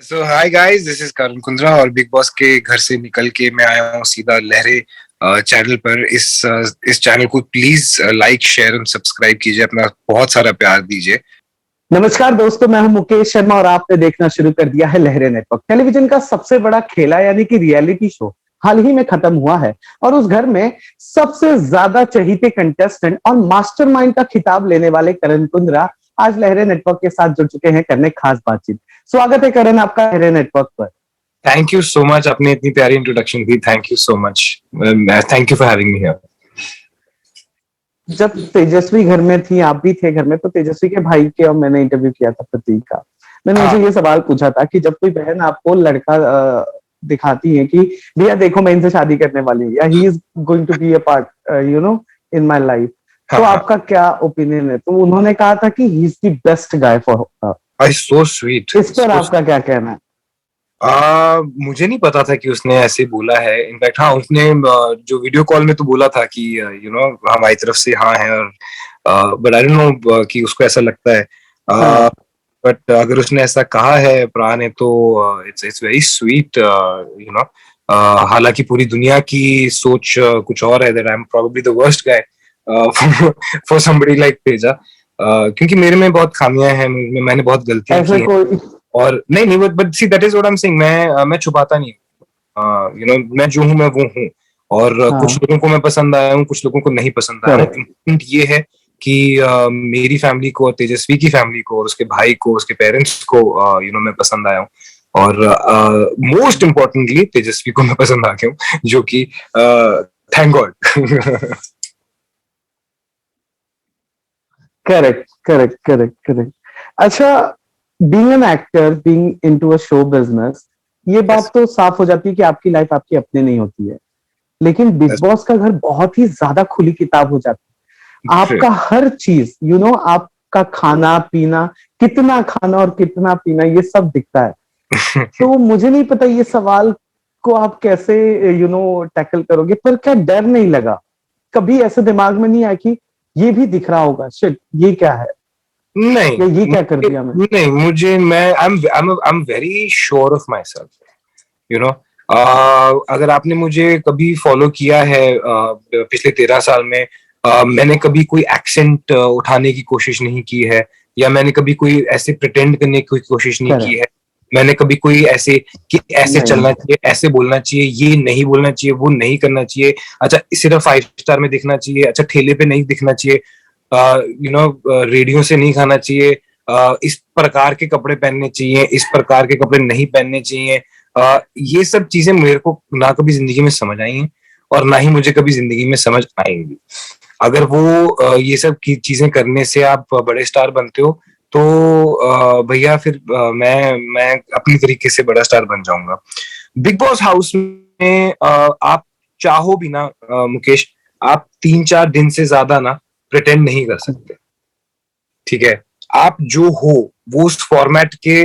So hi guys, this is Karan Kundrra और Bigg boss के घर से निकल के मैं आया हूँ सीधा लहरे चैनल पर। इस चैनल को प्लीज लाइक शेयर और सब्सक्राइब कीजिए, अपना बहुत सारा प्यार दीजिए। नमस्कार दोस्तों, मैं हूं मुकेश शर्मा और आपने देखना शुरू कर दिया है लहरे नेटवर्क। टेलीविजन का सबसे बड़ा खेला यानी कि रियलिटी शो हाल ही में खत्म हुआ है और उस घर में सबसे ज्यादा चहीते कंटेस्टेंट और मास्टरमाइंड का खिताब लेने वाले करण कुंद्रा आज लहरे नेटवर्क के साथ जुड़ चुके हैं करने खास बातचीत। स्वागत है करण आपका लहरे नेटवर्क पर। थैंक यू सो मच, आपने इतनी प्यारी introduction the. Thank you so much. Thank you for having me here. जब तेजस्वी घर में थी, आप भी थे घर में, तो तेजस्वी के भाई के और मैंने इंटरव्यू किया था प्रतीक का। मैंने हाँ, उनसे ये सवाल पूछा था कि जब कोई बहन आपको लड़का दिखाती है कि भैया देखो मैं इनसे शादी करने वाली हूँ या he is going to be a part in my life, हाँ, तो हाँ। आपका क्या ओपिनियन है? तो उन्होंने कहा था कि he is the best guy for. So sweet. इस पर आपका क्या कहना है? मुझे नहीं पता था कि उसने ऐसे बोला है। इनफैक्ट हाँ, उसने जो वीडियो कॉल में तो बोला था कि हमारी तरफ से हाँ है, और बट आई डोंट नो कि उसको ऐसा लगता है। हाँ, बट अगर उसने ऐसा कहा है प्राण ने, तो इट्स इट्स वेरी स्वीट। हालांकि पूरी दुनिया की सोच कुछ और है, that I am probably the worst guy for somebody like Teja. क्योंकि मेरे में बहुत खामियां हैं, मैंने बहुत गलतियां ऐसे की हैं। कोई। और नहीं नहीं, but see that is what I am saying. मैं छुपाता नहीं हूँ। मैं जो हूँ मैं वो हूँ। और कुछ हाँ, लोगों को मैं पसंद आया हूँ, कुछ लोगों को नहीं पसंद आया हूँ। करेक्ट। इम्पोर्टेंट ये है कि मेरी फैमिली को, तेजस्वी की फैमिली को, और उसके भाई को, उसके पेरेंट्स को मैं पसंद आया हूँ। और मोस्ट इम्पोर्टेंटली तेजस्वी को मैं पसंद आ गया हूँ, जो कि thank God. Correct, correct, correct, correct. अच्छा, being an actor, being into a show business, ये बात तो साफ हो जाती है कि आपकी लाइफ आपकी अपनी नहीं होती है। लेकिन बिग बॉस का घर बहुत ही ज्यादा खुली किताब हो जाती है। आपका हर चीज आपका खाना पीना, कितना खाना और कितना पीना, ये सब दिखता है। तो मुझे नहीं पता ये सवाल को आप कैसे टैकल करोगे, पर क्या डर नहीं लगा? कभी ऐसे दिमाग में नहीं आया कि ये भी दिख रहा होगा, शिट ये क्या है, नहीं या ये क्या कर दिया मैंने? नहीं, मुझे मैं I am very sure of my self. You know अगर आपने मुझे कभी फॉलो किया है पिछले 13 साल में, मैंने कभी कोई एक्सेंट उठाने की कोशिश नहीं की है, या मैंने कभी कोई ऐसे प्रिटेंड करने की कोशिश नहीं की करेक्ट। है। मैंने कभी कोई ऐसे कि ऐसे नहीं। चलना चाहिए, ऐसे बोलना चाहिए, ये नहीं बोलना चाहिए, वो नहीं करना चाहिए। अच्छा, सिर्फ 5 स्टार में दिखना चाहिए, अच्छा ठेले पे नहीं दिखना चाहिए, रेडियो से नहीं खाना चाहिए, इस प्रकार के कपड़े पहनने चाहिए, इस प्रकार के कपड़े नहीं पहनने चाहिए। ये सब चीजें मेरे को ना कभी जिंदगी में समझ आई हैं, और ना ही मुझे कभी जिंदगी में समझ आएंगी। अगर वो ये सब चीजें करने से आप बड़े स्टार बनते हो, तो भैया फिर मैं अपनी तरीके से बड़ा स्टार बन जाऊंगा। बिग बॉस हाउस में आप चाहो भी ना मुकेश, आप 3-4 दिन से ज्यादा ना प्रिटेंड नहीं कर सकते। ठीक है, आप जो हो वो उस फॉर्मेट के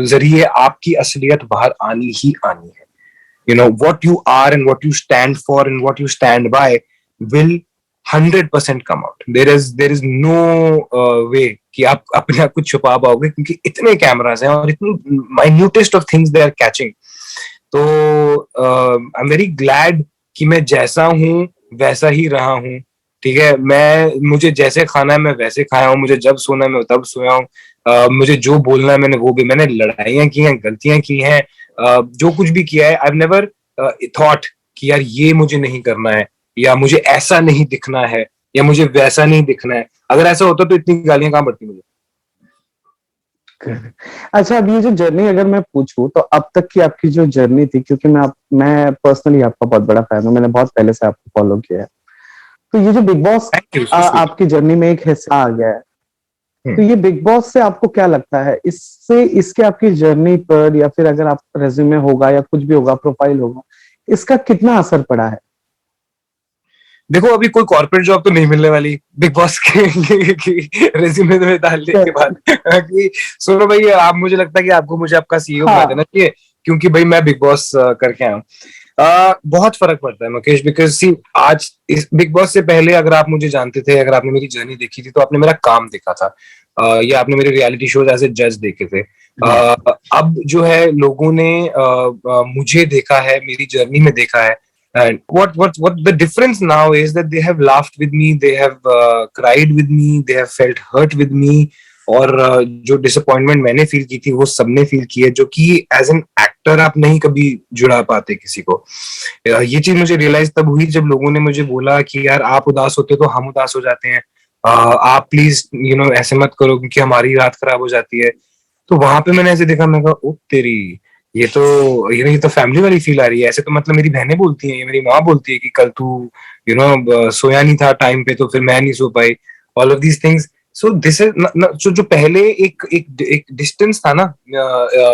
जरिए आपकी असलियत बाहर आनी ही आनी है। What you are and what you stand for and what you stand by will 100% come out. There is no way कि आप अपने आप को छुपा पाओगे, क्योंकि इतने कैमरास हैं और इतनी minutest of things they are catching. तो आई एम वेरी ग्लैड कि मैं जैसा हूँ वैसा ही रहा हूँ। ठीक है, मुझे जैसे खाना है मैं वैसे खाया हूँ, मुझे जब सोना है मैं तब सोया हूँ। मुझे जो बोलना है मैंने वो भी, मैंने लड़ाइयाँ की हैं, गलतियां की हैं, जो कुछ भी किया है। आई नेवर थॉट कि यार ये मुझे नहीं करना है, या मुझे ऐसा नहीं दिखना है, या मुझे वैसा नहीं दिखना है। अगर ऐसा होता तो इतनी गालियां कहाँ पड़ती मुझे। अच्छा, अब ये जो जर्नी अगर मैं पूछूं, तो अब तक की आपकी जो जर्नी थी, क्योंकि मैं पर्सनली आपका बहुत बड़ा फैन हूं, मैंने बहुत पहले से आपको फॉलो किया है। तो ये जो big boss thank you, so sweet. आपकी जर्नी में एक हिस्सा आ गया है, तो ये बिग बॉस से आपको क्या लगता है, इससे इसके आपकी जर्नी पर, या फिर अगर आप रेज्यूमे होगा या कुछ भी होगा, प्रोफाइल होगा, इसका कितना असर पड़ा है? देखो, अभी कोई कॉर्पोरेट जॉब तो नहीं मिलने वाली बिग बॉस के रेज्यूमे में डालने के बाद कि सुनो भाई, आप, मुझे लगता है कि आपको मुझे आपका सीईओ बना देना हाँ, चाहिए, क्योंकि भाई मैं बिग बॉस करके आया हूँ। बहुत फर्क पड़ता है मुकेश, बिकॉज सी आज इस बिग बॉस से पहले अगर आप मुझे जानते थे, अगर आपने मेरी जर्नी देखी थी, तो आपने मेरा काम देखा था, या आपने मेरे रियलिटी शोज एज ए जज देखे थे। अब जो है लोगों ने मुझे देखा है, मेरी जर्नी में देखा है, and what the difference now is that they have laughed with me, they have cried with me, they have felt hurt with me, और जो डिसअपॉइंटमेंट मैंने फील की थी वो सबने फील की है, जो कि एज एन एक्टर आप नहीं कभी जुड़ा पाते किसी को। ये चीज मुझे रियलाइज तब हुई जब लोगों ने मुझे बोला कि यार आप उदास होते हो तो हम उदास हो जाते हैं, आप प्लीज ऐसे मत करो क्योंकि हमारी रात खराब हो जाती है। तो वहां पे मैंने ऐसे देखा, मैं कहा ओ तेरी, ये तो ये तो फैमिली वाली फील आ रही है। ऐसे तो मतलब मेरी बहनें बोलती हैं, ये मेरी माँ बोलती है कि कल तू सोया नहीं था टाइम पे तो फिर मैं नहीं सो पाई, all of these things. So this is जो पहले एक डिस्टेंस था ना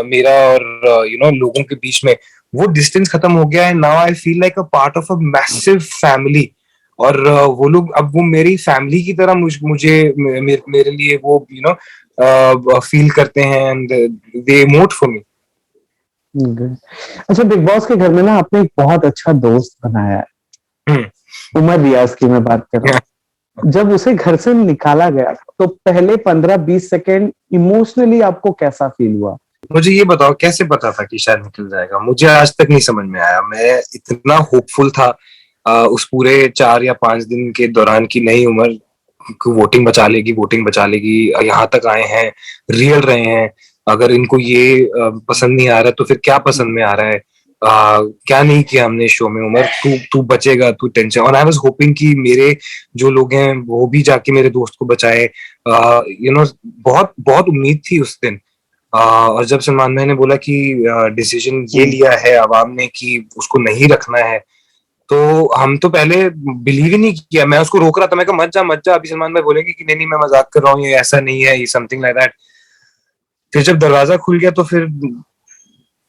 मेरा और लोगों के बीच में, वो डिस्टेंस खत्म हो गया है। Now I feel like a part of a massive family, और वो लोग अब वो मेरी फैमिली की तरह मेरे लिए वो फील करते हैं, and they emote for me. अच्छा, बिग बॉस के घर में ना आपने एक बहुत अच्छा दोस्त बनाया है, उमर रियाज की मैं बात कर रहा हूँ। जब उसे घर से निकाला गया तो पहले 15-20 सेकेंड इमोशनली आपको कैसा फील हुआ? मुझे ये बताओ कैसे पता था कि शायद निकल जाएगा? मुझे आज तक नहीं समझ में आया। मैं इतना होपफुल था उस पूरे 4 या 5 दिन के दौरान की नहीं, उमर वोटिंग बचा लेगी, वोटिंग बचा लेगी, यहाँ तक आए हैं, रियल रहे हैं, अगर इनको ये पसंद नहीं आ रहा तो फिर क्या पसंद में आ रहा है, क्या नहीं किया हमने शो में, उमर तू तू बचेगा, तू टेंशन। और आई वाज होपिंग कि मेरे जो लोग हैं वो भी जाके मेरे दोस्त को बचाए। बहुत बहुत उम्मीद थी उस दिन। और जब सलमान भाई ने बोला कि डिसीजन ये लिया है आवाम ने कि उसको नहीं रखना है, तो हम तो पहले बिलीव ही नहीं किया। मैं उसको रोक रहा था, मैं कहा मत जा, अभी सलमान भाई बोलेंगे कि नहीं नहीं मैं मजाक कर रहा हूँ, ये ऐसा नहीं है, ये समथिंग लाइक दैट। फिर जब दरवाजा खुल गया तो फिर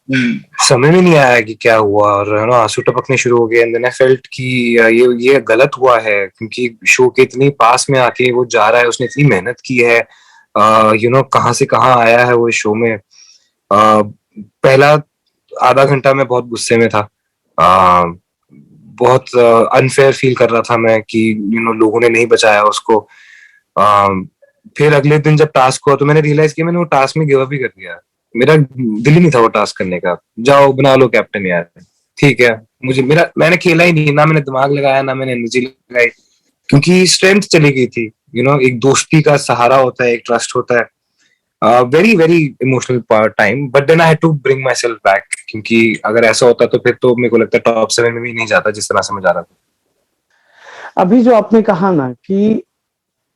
समझ में नहीं आया कि क्या हुआ, और आंसू टपकने शुरू हो गए। एंड देन आई फेल्ट कि ये गलत हुआ है, क्योंकि शो के इतनी पास में आके वो जा रहा है, उसने इतनी मेहनत की है, कहाँ से कहाँ आया है वो इस शो में। पहला आधा घंटा मैं बहुत गुस्से में था, बहुत अनफेयर फील कर रहा था मैं कि लोगों ने नहीं बचाया उसको। फिर अगले दिन जब टास्क हुआ तो मैंने रियलाइज किया मैंने वो टास्क में गिव अप ही कर दिया। मेरा दिल ही नहीं था वो टास्क करने का। जाओ बना लो कैप्टन यार, ठीक है। मैंने खेला ही नहीं, ना मैंने दिमाग लगाया ना मैंने एनर्जी लगाई, क्योंकि स्ट्रेंथ चली गई थी। एक दोस्ती का सहारा होता है, एक ट्रस्ट होता है। Very very emotional time, but then I had to bring myself back, क्योंकि अगर ऐसा होता तो फिर तो मेरे को लगता है टॉप 7 में भी नहीं जाता जिस तरह से मैं जा रहा था। अभी जो आपने कहा ना कि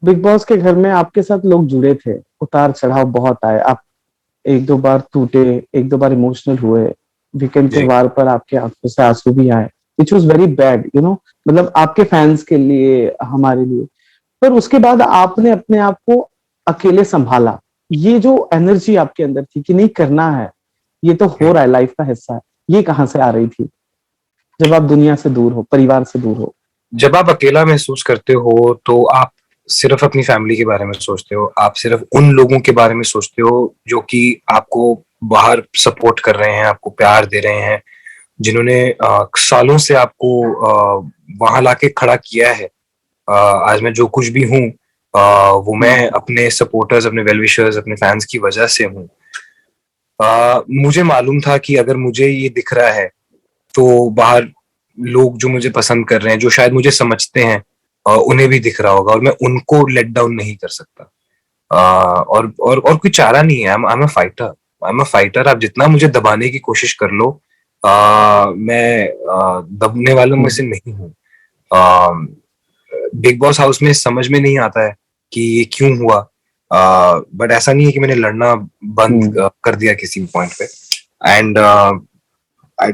बिग बॉस के घर में आपके साथ लोग जुड़े थे, उतार चढ़ाव बहुत आए, आप एक दो बार टूटे, एक दो बार इमोशनल हुए, वीकेंड के वार पर आपके आंखों से आंसू भी आए, विच वॉज वेरी बैड, मतलब आपके फैंस के लिए, हमारे लिए। पर उसके बाद आपने अपने आप को अकेले संभाला। ये जो एनर्जी आपके अंदर थी कि नहीं करना है, ये तो हो रहा है, लाइफ का हिस्सा है, ये कहाँ से आ रही थी जब आप दुनिया से दूर हो, परिवार से दूर हो? जब आप अकेला महसूस करते हो तो आप सिर्फ अपनी फैमिली के बारे में सोचते हो, आप सिर्फ उन लोगों के बारे में सोचते हो जो कि आपको बाहर सपोर्ट कर रहे हैं, आपको प्यार दे रहे हैं, जिन्होंने सालों से आपको वहां लाके खड़ा किया है। आज मैं जो कुछ भी हूँ वो मैं अपने सपोर्टर्स, अपने वेलविशर्स, अपने फैंस की वजह से हूँ। मुझे मालूम था कि अगर मुझे ये दिख रहा है तो बाहर लोग जो मुझे पसंद कर रहे हैं, जो शायद मुझे समझते हैं, उन्हें भी दिख रहा होगा, और मैं उनको लेट डाउन नहीं कर सकता। और कोई चारा नहीं है। I am a fighter. आप जितना मुझे दबाने की कोशिश कर लो, मैं दबने वालों में से नहीं हूँ। बिग बॉस हाउस में समझ में नहीं आता है कि ये क्यों हुआ, बट ऐसा नहीं है कि मैंने लड़ना बंद कर दिया किसी पॉइंट पे। And I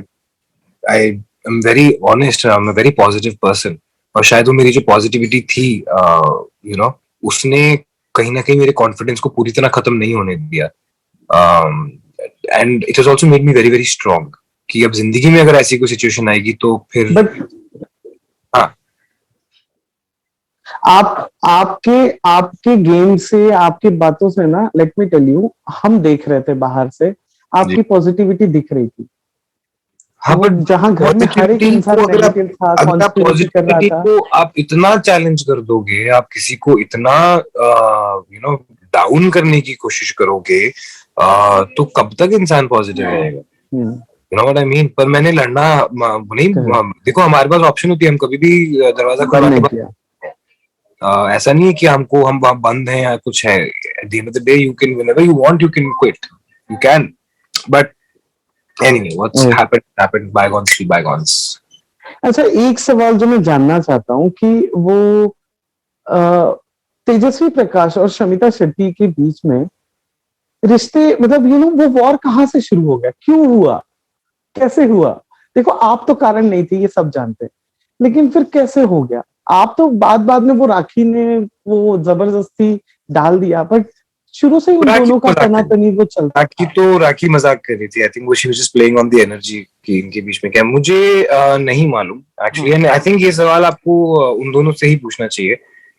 I am very honest, I am a very positive person, और शायद वो मेरी जो पॉजिटिविटी थी उसने कहीं ना कहीं मेरे कॉन्फिडेंस को पूरी तरह खत्म नहीं होने दिया। And it has also made me very very strong कि अब जिंदगी में अगर ऐसी कोई सिचुएशन आएगी तो फिर हाँ। आपके गेम से, आपकी बातों से ना, लेट मी टेल यू, हम देख रहे थे बाहर से, आपकी पॉजिटिविटी दिख रही थी। हाँ, बट जहां घर में हर एक इंसान नेगेटिव था, कॉन्स्पिरेसी कर रहा था, को आप इतना चैलेंज कर दोगे, आप किसी को इतना डाउन करने की कोशिश करोगे, तो कब तक इंसान पॉजिटिव रहेगा? You know what I mean? पर मैंने लड़ना नहीं, देखो हमारे पास ऑप्शन होती है, हम कभी भी दरवाजा खुलवा के ऐसा नहीं है कि हमको हम बंद हैं या कुछ है. At the end of the day, you can, whenever you want, you can quit. You can. But anyway, what's happened happened. Bygones be bygones. अच्छा, एक सवाल जो मैं जानना चाहता हूँ कि वो तेजस्वी प्रकाश और शमिता शेट्टी के बीच में रिश्ते, मतलब वो वॉर कहाँ से शुरू हो गया, क्यों हुआ, कैसे हुआ? देखो, आप तो कारण नहीं थे, ये सब जानते हैं, लेकिन फिर कैसे हो गया? आप तो बाद में वो राखी ने वो जबरदस्ती डाल दिया, बट शुरू से इन दोनों का तनातनी वो चलता। राखी मजाक कर रही थी. आई थिंक वो she was just playing on the energy कि इनके बीच में क्या, मुझे नहीं मालूम एक्चुअली. एंड आई थिंक ये सवाल आपको उन दोनों से ही पूछना चाहिए,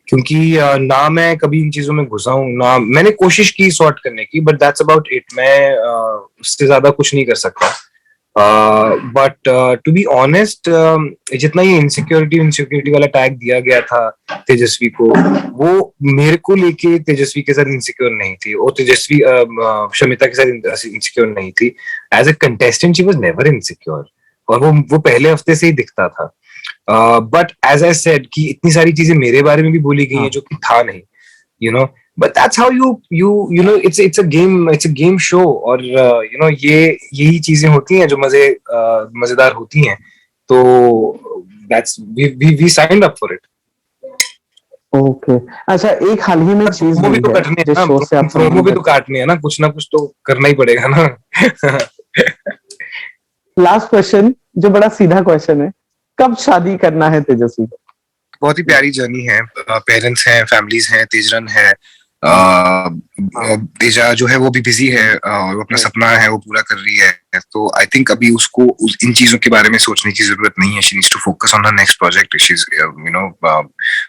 क्योंकि ना मैं कभी इन चीजों में घुसा हूं, ना मैंने कोशिश की सॉर्ट करने की, बट दैट्स अबाउट इट. मैं उससे ज्यादा कुछ नहीं कर सकता. बट टू बी ऑनेस्ट, जितना ये इनसिक्योरिटी वाला टैग दिया गया था तेजस्वी को, वो मेरे को लेके तेजस्वी के साथ इनसिक्योर नहीं थी, और तेजस्वी शमिता के साथ इनसिक्योर नहीं थी. As a contestant she was never insecure, और वो पहले हफ्ते से ही दिखता था. बट एज आई सेड कि इतनी सारी चीजें मेरे बारे में भी बोली गई हैं जो कि था नहीं, you know. But that's how you know, it's a game show, और यही चीजें होती हैं जो मजेदार होती हैं. तो that's we signed up for it. Okay. अच्छा, एक हाल ही में चीज वो भी तो कटने है ना, प्रोमो भी तो काटने है ना, कुछ ना कुछ तो करना ही पड़ेगा ना. लास्ट क्वेश्चन, जो बड़ा सीधा क्वेश्चन है, कब शादी करना है तेजस्वी? बहुत ही प्यारी जर्नी है. पेरेंट्स हैं, फैमिलीज हैं, तेजरन है, तेजा जो है वो भी बिजी है, वो अपना सपना है वो पूरा कर रही है. तो आई थिंक अभी उसको इन चीजों के बारे में सोचने की जरूरत नहीं है. She needs to focus on her next project. She is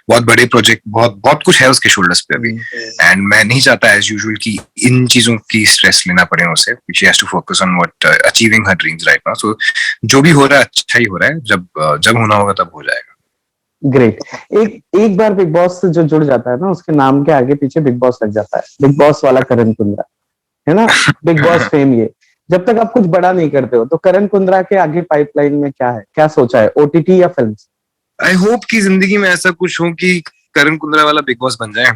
बहुत बड़े प्रोजेक्ट, बहुत कुछ है उसके शोल्डर्स पे अभी. एंड मैं नहीं चाहता एज यूजुअल कि इन चीजों की स्ट्रेस लेना पड़े उसे. She has to focus on what achieving her dreams right now. So जो भी हो रहा है अच्छा ही हो रहा है. जब होना होगा तब हो जाएगा. ग्रेट. एक बार बिग बॉस से जो जुड़ जाता है ना, उसके नाम के आगे पीछे बिग बॉस लग जाता है. बिग बॉस वाला करण कुंद्रा है ना, बिग बॉस फेम. ये जब तक आप कुछ बड़ा नहीं करते हो, तो करण कुंद्रा के आगे पाइपलाइन में क्या है, क्या सोचा है, ओटीटी या फिल्म्स? आई होप कि जिंदगी में ऐसा कुछ हो कि करण कुंद्रा वाला बिग बॉस बन जाए.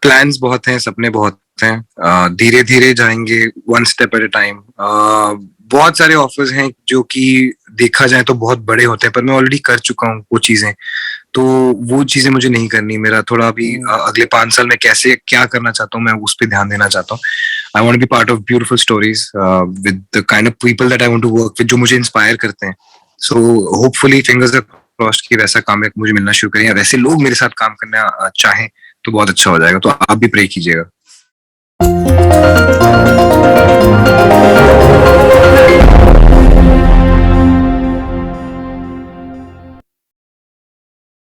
प्लान्स बहुत हैं, सपने बहुत हैं. धीरे धीरे जाएंगे, one step at a time. बहुत सारे ऑफर्स हैं जो कि देखा जाए तो बहुत बड़े होते हैं, पर मैं ऑलरेडी कर चुका हूँ वो चीजें. तो वो चीजें मुझे नहीं करनी. मेरा थोड़ा अभी अगले 5 साल में कैसे क्या करना चाहता हूँ, मैं उस पर ध्यान देना चाहता हूँ. I want to be part of beautiful stories with the kind of people that I want to work with, जो मुझे इंस्पायर करते हैं. सो होपफुली फिंगर्स क्रॉस्ड कि वैसा काम मुझे मिलना शुरू करें, या वैसे लोग मेरे साथ काम करना चाहें तो बहुत अच्छा हो जाएगा. तो आप भी प्रे कीजिएगा.